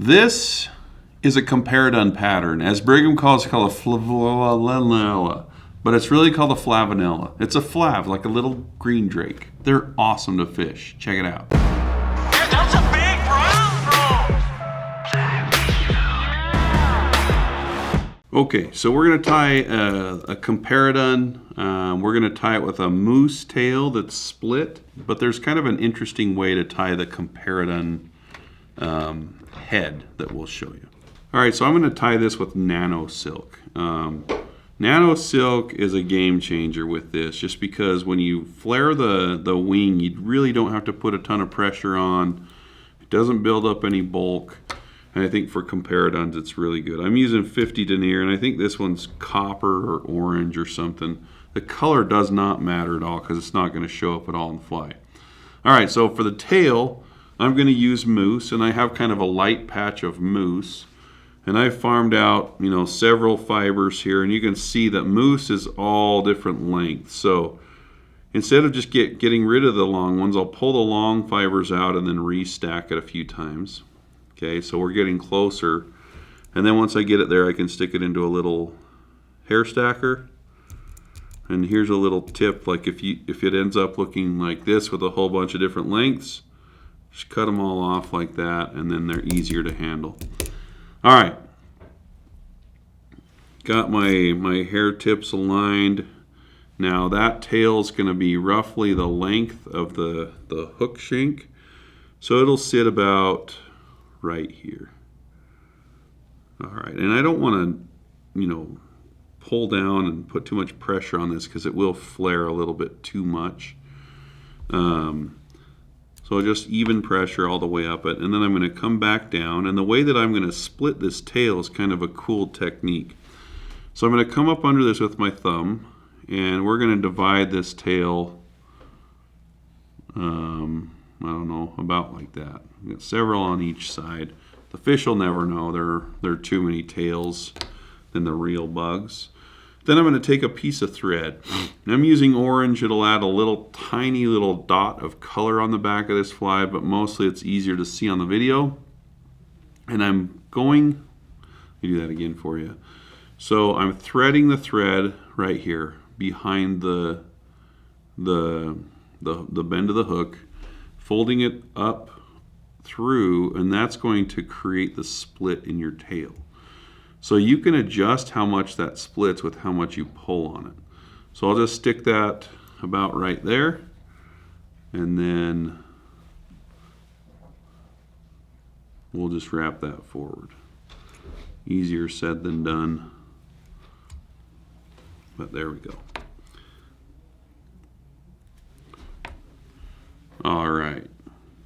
This is a Comparadun pattern. As Brigham calls it, called a Flavinella, but it's really called a Flavinella. It's a flav, like a little green drake. They're awesome to fish. Check it out. Dude, that's a big bro. Okay, so we're going to tie a Comparadun. We're going to tie it with a moose tail that's split, but there's kind of an interesting way to tie the Comparadun head that we'll show you. All right, so I'm going to tie this with nano silk. Nano silk is a game changer with this, just because when you flare the wing, you really don't have to put a ton of pressure on. It doesn't build up any bulk. And I think for Comparaduns, it's really good. I'm using 50 denier, and I think this one's copper or orange or something. The color does not matter at all because it's not going to show up at all in the fly. All right, so for the tail, I'm going to use moose, and I have kind of a light patch of moose. And I've farmed out, several fibers here, and you can see that moose is all different lengths. So instead of just getting rid of the long ones, I'll pull the long fibers out and then restack it a few times. Okay, so we're getting closer. And then once I get it there, I can stick it into a little hair stacker. And here's a little tip, like if it ends up looking like this with a whole bunch of different lengths, just cut them all off like that, and then they're easier to handle. All right, got my hair tips aligned. Now that tail is going to be roughly the length of the hook shank, so it'll sit about right here. All right, and I don't want to, pull down and put too much pressure on this because it will flare a little bit too much. So just even pressure all the way up it, and then I'm going to come back down, and the way that I'm going to split this tail is kind of a cool technique. So I'm going to come up under this with my thumb, and we're going to divide this tail, I don't know, about like that. I've got several on each side. The fish will never know there are too many tails than the real bugs. Then I'm going to take a piece of thread. I'm using orange. It'll add a tiny little dot of color on the back of this fly, but mostly it's easier to see on the video. And let me do that again for you. So I'm threading the thread right here behind the bend of the hook, folding it up through, and that's going to create the split in your tail. So you can adjust how much that splits with how much you pull on it. So I'll just stick that about right there, and then we'll just wrap that forward. Easier said than done, but there we go. All right,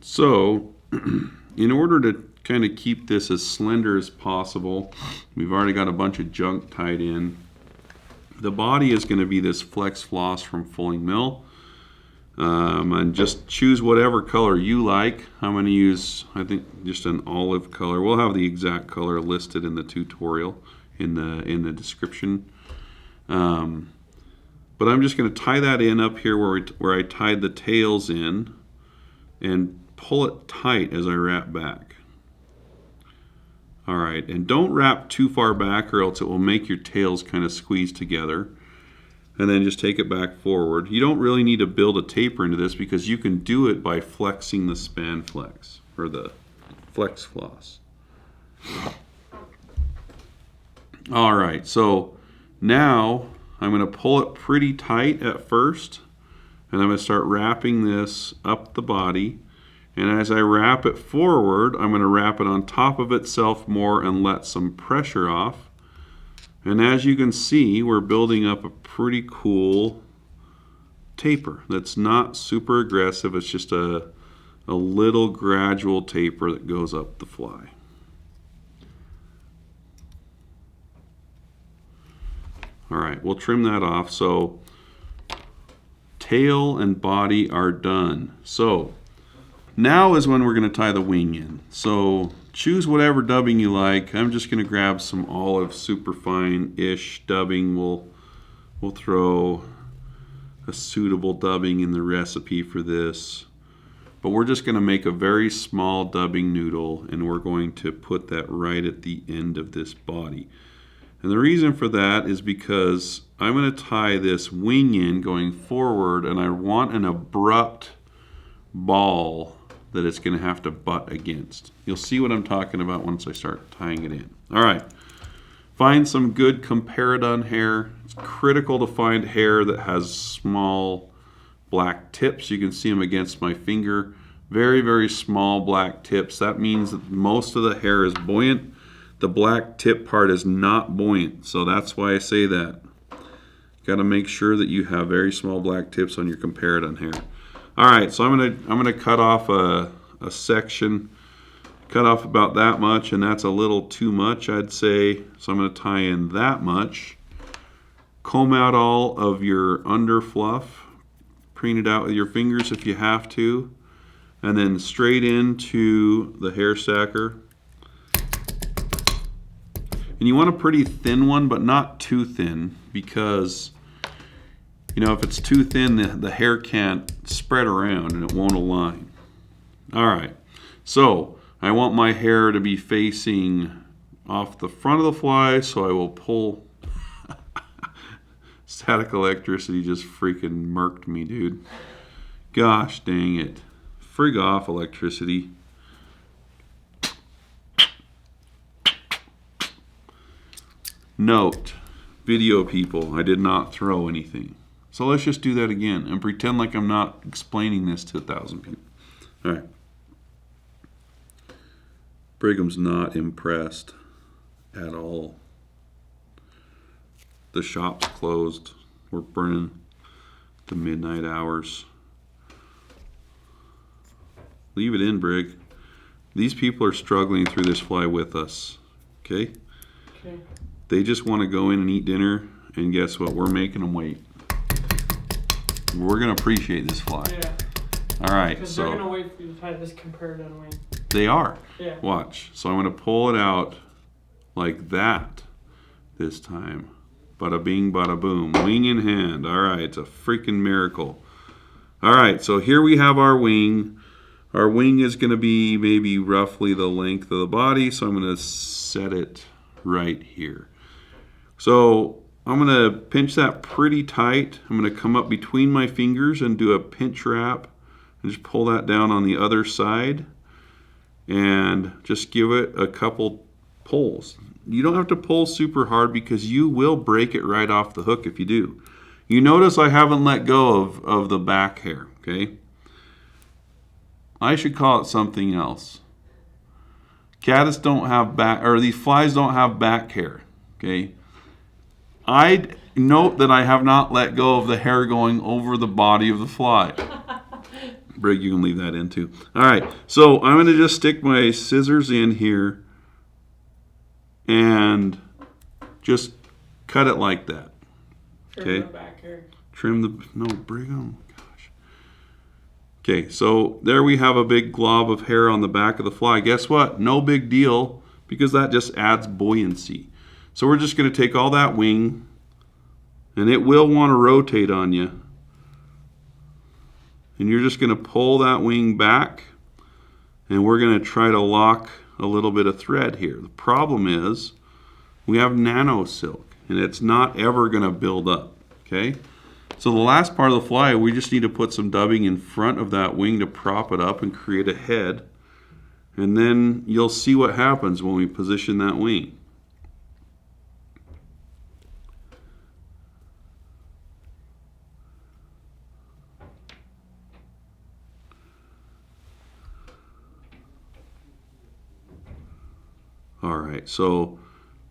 so in order to kind of keep this as slender as possible, we've already got a bunch of junk tied in. The body is going to be this flex floss from Fulling Mill, and just choose whatever color you like. I'm going to use, I think, just an olive color. We'll have the exact color listed in the tutorial in the description. But I'm just going to tie that in up here where I tied the tails in, and pull it tight as I wrap back. All right, and don't wrap too far back or else it will make your tails kind of squeeze together. And then just take it back forward. You don't really need to build a taper into this because you can do it by flexing the span flex, or the flex floss. All right, so now I'm going to pull it pretty tight at first, and I'm going to start wrapping this up the body. And as I wrap it forward, I'm going to wrap it on top of itself more and let some pressure off. And as you can see, we're building up a pretty cool taper that's not super aggressive. It's just a little gradual taper that goes up the fly. All right, we'll trim that off. So tail and body are done. So now is when we're going to tie the wing in. So choose whatever dubbing you like. I'm just going to grab some olive superfine-ish dubbing. We'll throw a suitable dubbing in the recipe for this. But we're just going to make a very small dubbing noodle, and we're going to put that right at the end of this body. And the reason for that is because I'm going to tie this wing in going forward, and I want an abrupt ball that it's going to have to butt against. You'll see what I'm talking about once I start tying it in. All right. Find some good Comparadun hair. It's critical to find hair that has small black tips. You can see them against my finger. Very, very small black tips. That means that most of the hair is buoyant. The black tip part is not buoyant, so that's why I say that. Got to make sure that you have very small black tips on your Comparadun hair. All right, so I'm gonna cut off a section. Cut off about that much, and that's a little too much, I'd say. So I'm going to tie in that much. Comb out all of your under fluff. Preen it out with your fingers if you have to. And then straight into the hair stacker. And you want a pretty thin one, but not too thin, because if it's too thin, the hair can't spread around and it won't align. All right, so I want my hair to be facing off the front of the fly, so I will pull. Static electricity just freaking murked me, dude. Gosh dang it. Frig off, electricity. Note, video people, I did not throw anything. So let's just do that again and pretend like I'm not explaining this to 1,000 people. All right. Brigham's not impressed at all. The shop's closed. We're burning the midnight hours. Leave it in, Brig. These people are struggling through this fly with us. Okay? Okay. They just want to go in and eat dinner, and guess what? We're making them wait. We're going to appreciate this fly. Yeah. All right, Because so they're going to wait for you to tie this Comparadun wing. they are. Yeah. Watch. So I'm going to pull it out like that this time. Bada bing, bada boom. Wing in hand. All right, it's a freaking miracle. All right, so here we have our wing. Our wing is going to be maybe roughly the length of the body, so I'm going to set it right here. So I'm going to pinch that pretty tight. I'm going to come up between my fingers and do a pinch wrap and just pull that down on the other side and just give it a couple pulls. You don't have to pull super hard because you will break it right off the hook if you do. You notice I haven't let go of the back hair, okay? I should call it something else. Caddis don't have back, or these flies don't have back hair, okay? I note that I have not let go of the hair going over the body of the fly. Brig, you can leave that in too. All right, so I'm going to just stick my scissors in here and just cut it like that. Okay. Trim the back hair. Trim the, no, Brig, oh gosh. Okay, so there we have a big glob of hair on the back of the fly. Guess what? No big deal, because that just adds buoyancy. So we're just going to take all that wing, and it will want to rotate on you. And you're just going to pull that wing back, and we're going to try to lock a little bit of thread here. The problem is we have nano silk, and it's not ever going to build up, okay? So the last part of the fly, we just need to put some dubbing in front of that wing to prop it up and create a head. And then you'll see what happens when we position that wing. All right, so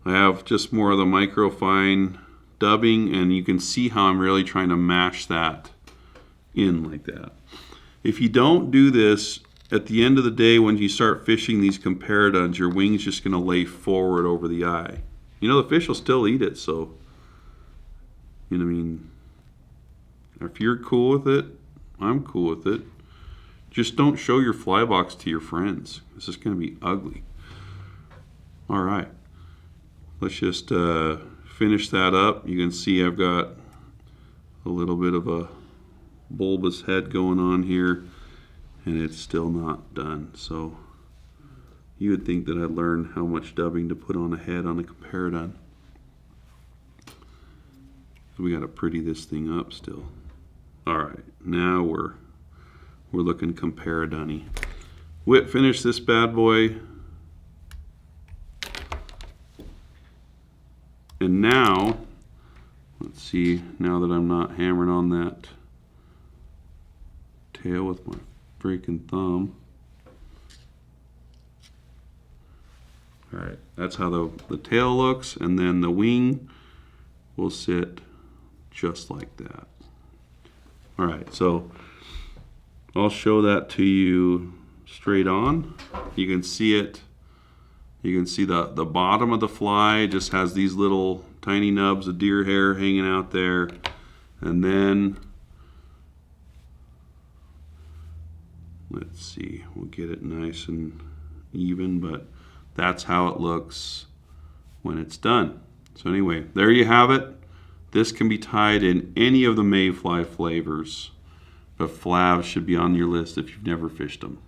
I have just more of the microfine dubbing, and you can see how I'm really trying to mash that in like that. If you don't do this, at the end of the day, when you start fishing these Comparaduns, your wing's just going to lay forward over the eye. You know, the fish will still eat it, so, you know what I mean? If you're cool with it, I'm cool with it. Just don't show your fly box to your friends. This is going to be ugly. All right, let's just finish that up. You can see I've got a little bit of a bulbous head going on here, and it's still not done. So you would think that I'd learn how much dubbing to put on a head on a Comparadun. We got to pretty this thing up still. All right, now we're looking Comparadun-y. Whip finish this bad boy. And now, let's see, now that I'm not hammering on that tail with my freaking thumb. All right, that's how the tail looks, and then the wing will sit just like that. All right, so I'll show that to you straight on. You can see it. You can see the bottom of the fly just has these little tiny nubs of deer hair hanging out there. And then, let's see, we'll get it nice and even, but that's how it looks when it's done. So anyway, there you have it. This can be tied in any of the mayfly flavors, but flavs should be on your list if you've never fished them.